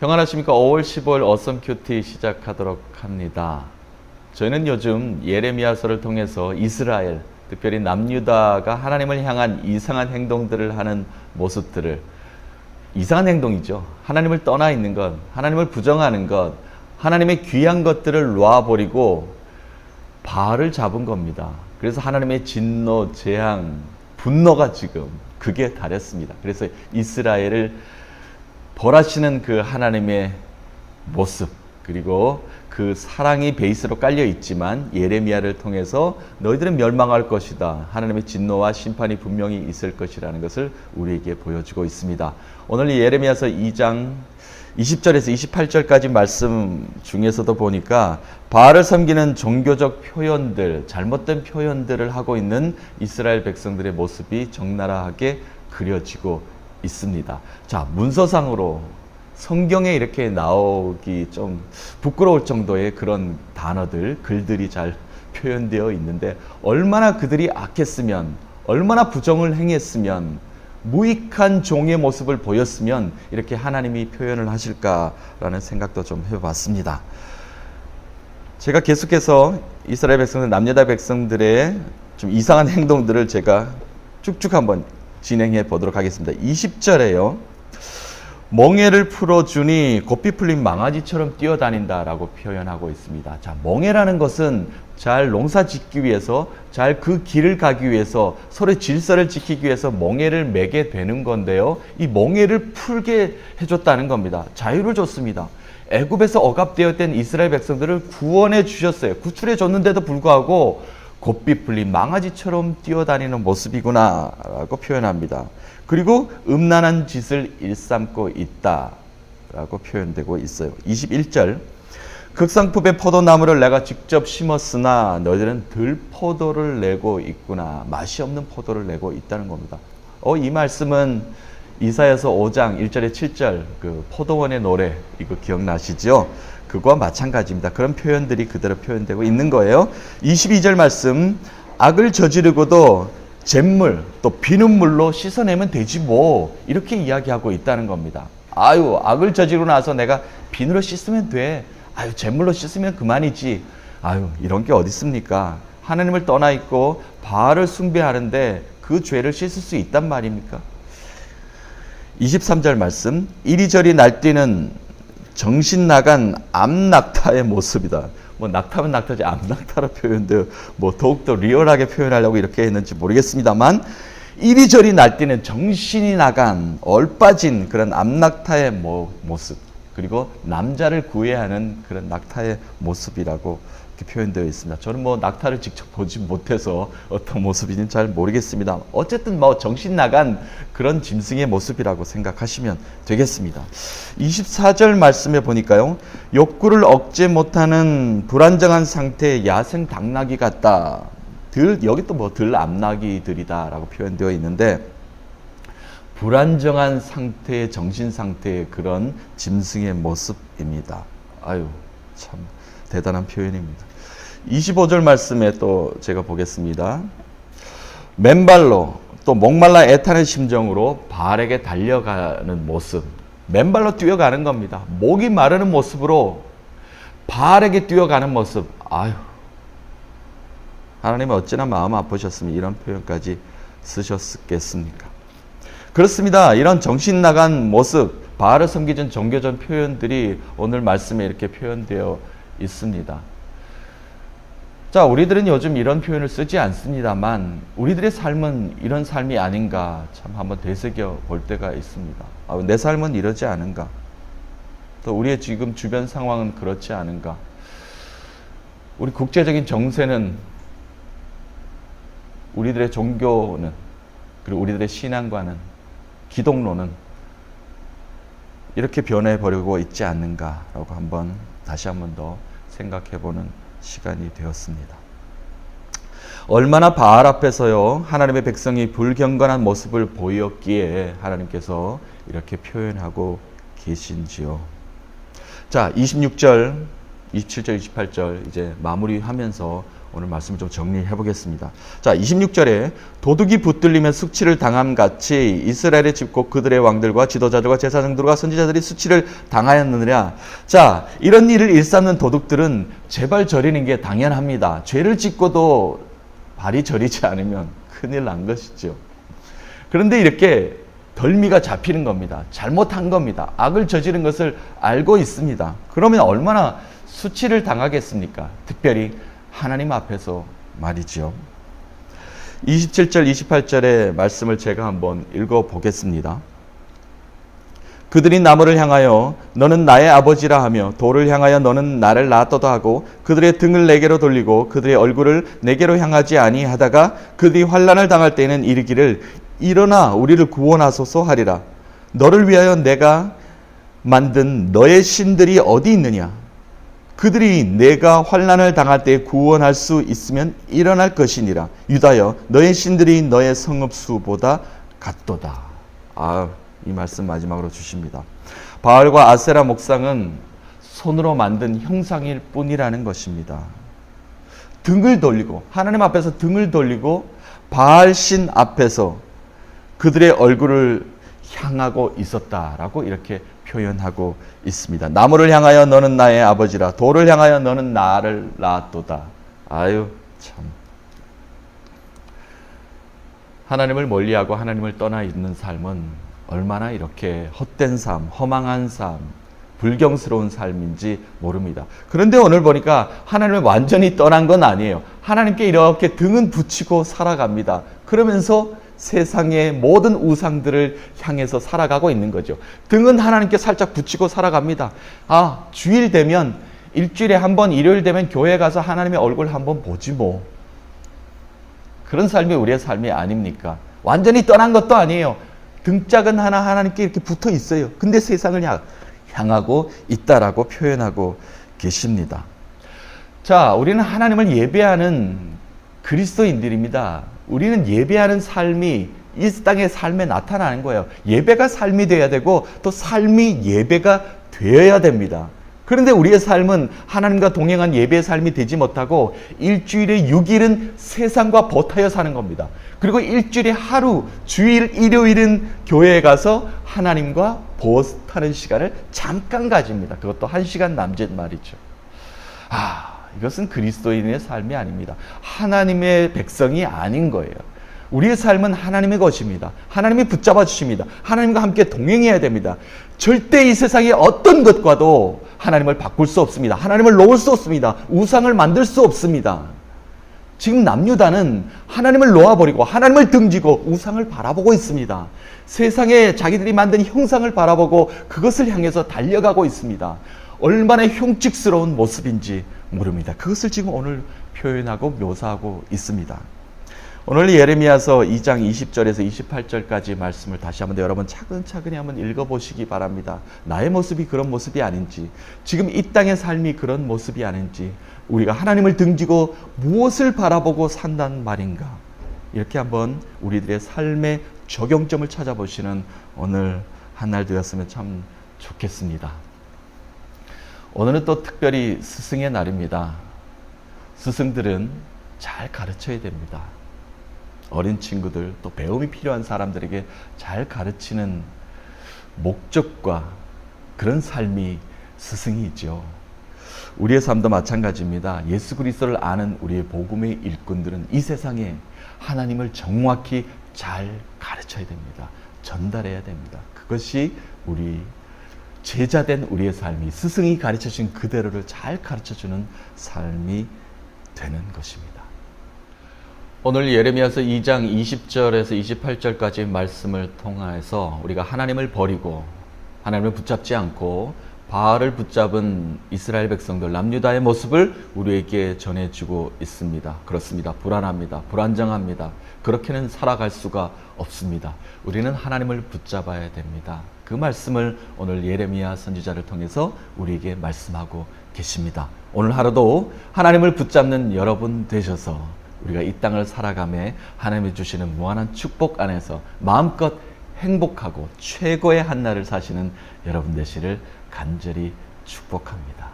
평안하십니까? 5월 15일 어썸 큐티 시작하도록 합니다. 저희는 요즘 예레미야서를 통해서 이스라엘, 특별히 남유다가 하나님을 향한 이상한 행동들을 하는 모습들을, 이상한 행동이죠. 하나님을 떠나 있는 것, 하나님을 부정하는 것, 하나님의 귀한 것들을 놔버리고 바알을 잡은 겁니다. 그래서 하나님의 진노, 재앙, 분노가 지금 극에 달했습니다. 그래서 이스라엘을 벌하시는 그 하나님의 모습, 그리고 그 사랑이 베이스로 깔려 있지만 예레미야를 통해서 너희들은 멸망할 것이다, 하나님의 진노와 심판이 분명히 있을 것이라는 것을 우리에게 보여주고 있습니다. 오늘 예레미야서 2장 20절에서 28절까지 말씀 중에서도 보니까 바알을 섬기는 종교적 표현들, 잘못된 표현들을 하고 있는 이스라엘 백성들의 모습이 적나라하게 그려지고 있습니다. 자, 문서상으로 성경에 이렇게 나오기 좀 부끄러울 정도의 그런 단어들, 글들이 잘 표현되어 있는데, 얼마나 그들이 악했으면, 얼마나 부정을 행했으면, 무익한 종의 모습을 보였으면 이렇게 하나님이 표현을 하실까라는 생각도 좀 해봤습니다. 제가 계속해서 이스라엘 백성들, 남유다 백성들의 좀 이상한 행동들을 제가 쭉쭉 한번 진행해 보도록 하겠습니다. 20절에요. 멍에를 풀어주니 곱비 풀린 망아지처럼 뛰어다닌다라고 표현하고 있습니다. 자, 멍에라는 것은 잘 농사 짓기 위해서, 잘 그 길을 가기 위해서, 서로의 질서를 지키기 위해서 멍에를 매게 되는 건데요. 이 멍에를 풀게 해줬다는 겁니다. 자유를 줬습니다. 애굽에서 억압되어 있던 이스라엘 백성들을 구원해 주셨어요. 구출해 줬는데도 불구하고 곱비 풀린 망아지처럼 뛰어다니는 모습이구나 라고 표현합니다. 그리고 음란한 짓을 일삼고 있다 라고 표현되고 있어요. 21절, 극상품의 포도나무를 내가 직접 심었으나 너희들은 들포도를 내고 있구나. 맛이 없는 포도를 내고 있다는 겁니다. 이 말씀은 이사야서 5장 1절에 7절 그 포도원의 노래, 이거 기억나시죠? 그거와 마찬가지입니다. 그런 표현들이 그대로 표현되고 있는 거예요. 22절 말씀, 악을 저지르고도 잿물 또 비눗물로 씻어내면 되지 뭐, 이렇게 이야기하고 있다는 겁니다. 아유, 악을 저지르고 나서 내가 비누로 씻으면 돼, 아유 잿물로 씻으면 그만이지, 아유 이런 게 어디 있습니까? 하나님을 떠나 있고 바알을 숭배하는데 그 죄를 씻을 수 있단 말입니까? 23절 말씀, 이리저리 날뛰는 정신 나간 암낙타의 모습이다. 뭐 낙타면 낙타지 암낙타로 표현돼요. 뭐 더욱더 리얼하게 표현하려고 이렇게 했는지 모르겠습니다만, 이리저리 날뛰는 정신이 나간 얼빠진 그런 암낙타의 모습, 그리고 남자를 구해야 하는 그런 낙타의 모습이라고 이렇게 표현되어 있습니다. 저는 뭐 낙타를 직접 보지 못해서 어떤 모습인지는 잘 모르겠습니다. 어쨌든 뭐 정신 나간 그런 짐승의 모습이라고 생각하시면 되겠습니다. 24절 말씀에 보니까요, 욕구를 억제 못하는 불안정한 상태의 야생 당나귀 같다. 여기 또 뭐 들암나귀들이다라고 표현되어 있는데, 불안정한 상태의 정신 상태의 그런 짐승의 모습입니다. 아유, 참 대단한 표현입니다. 25절 말씀에 또 제가 보겠습니다. 맨발로 또 목말라 애타는 심정으로 바알에게 달려가는 모습, 맨발로 뛰어가는 겁니다. 목이 마르는 모습으로 바알에게 뛰어가는 모습. 아유, 하나님은 어찌나 마음 아프셨으면 이런 표현까지 쓰셨겠습니까? 그렇습니다. 이런 정신 나간 모습, 바알을 섬기는 종교적 표현들이 오늘 말씀에 이렇게 표현되어 있습니다. 자, 우리들은 요즘 이런 표현을 쓰지 않습니다만 우리들의 삶은 이런 삶이 아닌가 참 한번 되새겨 볼 때가 있습니다. 내 삶은 이러지 않은가? 또 우리의 지금 주변 상황은 그렇지 않은가? 우리 국제적인 정세는, 우리들의 종교는, 그리고 우리들의 신앙과는, 기독론은 이렇게 변해버리고 있지 않는가라고 다시 한번 더 생각해보는 시간이 되었습니다. 얼마나 바알 앞에서요, 하나님의 백성이 불경건한 모습을 보였기에 하나님께서 이렇게 표현하고 계신지요. 자, 26절 27절, 28절 이제 마무리하면서 오늘 말씀을 좀 정리해 보겠습니다. 자, 26절에 도둑이 붙들리면 숙치를 당함 같이 이스라엘의 집고 그들의 왕들과 지도자들과 제사장들과 선지자들이 수치를 당하였느니라. 자, 이런 일을 일삼는 도둑들은 제발 저리는 게 당연합니다. 죄를 짓고도 발이 저리지 않으면 큰일 난 것이죠. 그런데 이렇게 덜미가 잡히는 겁니다. 잘못한 겁니다. 악을 저지른 것을 알고 있습니다. 그러면 얼마나 수치를 당하겠습니까? 특별히 하나님 앞에서 말이죠. 27절, 28절의 말씀을 제가 한번 읽어보겠습니다. 그들이 나무를 향하여 너는 나의 아버지라 하며 돌을 향하여 너는 나를 낳았도다 하고 그들의 등을 내게로 돌리고 그들의 얼굴을 내게로 향하지 아니하다가 그들이 환난을 당할 때에는 이르기를 일어나 우리를 구원하소서 하리라. 너를 위하여 내가 만든 너의 신들이 어디 있느냐? 그들이 내가 환난을 당할 때 구원할 수 있으면 일어날 것이니라. 유다여 너의 신들이 너의 성읍수보다 같도다. 이 말씀 마지막으로 주십니다. 바알과 아세라 목상은 손으로 만든 형상일 뿐이라는 것입니다. 등을 돌리고 하나님 앞에서 등을 돌리고 바알 신 앞에서 그들의 얼굴을 향하고 있었다라고 이렇게 표현하고 있습니다. 나무를 향하여 너는 나의 아버지라 돌을 향하여 너는 나를 낳았도다. 참. 하나님을 멀리하고 하나님을 떠나 있는 삶은 얼마나 이렇게 헛된 삶, 허망한 삶, 불경스러운 삶인지 모릅니다. 그런데 오늘 보니까 하나님을 완전히 떠난 건 아니에요. 하나님께 이렇게 등은 붙이고 살아갑니다. 그러면서 세상의 모든 우상들을 향해서 살아가고 있는 거죠. 등은 하나님께 살짝 붙이고 살아갑니다. 주일 되면 일주일에 한 번 일요일 되면 교회 가서 하나님의 얼굴 한번 보지 뭐. 그런 삶이 우리의 삶이 아닙니까? 완전히 떠난 것도 아니에요. 등짝은 하나 하나님께 이렇게 붙어 있어요. 근데 세상을 향하고 있다라고 표현하고 계십니다. 자, 우리는 하나님을 예배하는 그리스도인들입니다. 우리는 예배하는 삶이 이 땅의 삶에 나타나는 거예요. 예배가 삶이 되어야 되고 또 삶이 예배가 되어야 됩니다. 그런데 우리의 삶은 하나님과 동행한 예배의 삶이 되지 못하고 일주일에 6일은 세상과 버타여 사는 겁니다. 그리고 일주일에 하루, 주일, 일요일은 교회에 가서 하나님과 버스타는 시간을 잠깐 가집니다. 그것도 1시간 남짓 말이죠. 이것은 그리스도인의 삶이 아닙니다. 하나님의 백성이 아닌 거예요. 우리의 삶은 하나님의 것입니다. 하나님이 붙잡아 주십니다. 하나님과 함께 동행해야 됩니다. 절대 이 세상의 어떤 것과도 하나님을 바꿀 수 없습니다. 하나님을 놓을 수 없습니다. 우상을 만들 수 없습니다. 지금 남유다는 하나님을 놓아버리고 하나님을 등지고 우상을 바라보고 있습니다. 세상에 자기들이 만든 형상을 바라보고 그것을 향해서 달려가고 있습니다. 얼마나 흉측스러운 모습인지 모릅니다. 그것을 지금 오늘 표현하고 묘사하고 있습니다. 오늘 예레미야서 2장 20절에서 28절까지 말씀을 다시 한번 여러분 차근차근히 한번 읽어보시기 바랍니다. 나의 모습이 그런 모습이 아닌지, 지금 이 땅의 삶이 그런 모습이 아닌지, 우리가 하나님을 등지고 무엇을 바라보고 산단 말인가, 이렇게 한번 우리들의 삶의 적용점을 찾아보시는 오늘 한 날 되었으면 참 좋겠습니다. 오늘은 또 특별히 스승의 날입니다. 스승들은 잘 가르쳐야 됩니다. 어린 친구들, 또 배움이 필요한 사람들에게 잘 가르치는 목적과 그런 삶이 스승이죠. 우리의 삶도 마찬가지입니다. 예수 그리스도를 아는 우리의 복음의 일꾼들은 이 세상에 하나님을 정확히 잘 가르쳐야 됩니다. 전달해야 됩니다. 그것이 우리 제자된 우리의 삶이 스승이 가르쳐준 그대로를 잘 가르쳐주는 삶이 되는 것입니다. 오늘 예레미야서 2장 20절에서 28절까지 말씀을 통해서 우리가 하나님을 버리고 하나님을 붙잡지 않고 바알을 붙잡은 이스라엘 백성들 남유다의 모습을 우리에게 전해주고 있습니다. 그렇습니다. 불안합니다. 불안정합니다. 그렇게는 살아갈 수가 없습니다. 우리는 하나님을 붙잡아야 됩니다. 그 말씀을 오늘 예레미야 선지자를 통해서 우리에게 말씀하고 계십니다. 오늘 하루도 하나님을 붙잡는 여러분 되셔서 우리가 이 땅을 살아가며 하나님이 주시는 무한한 축복 안에서 마음껏 행복하고 최고의 한날을 사시는 여러분 되시를 간절히 축복합니다.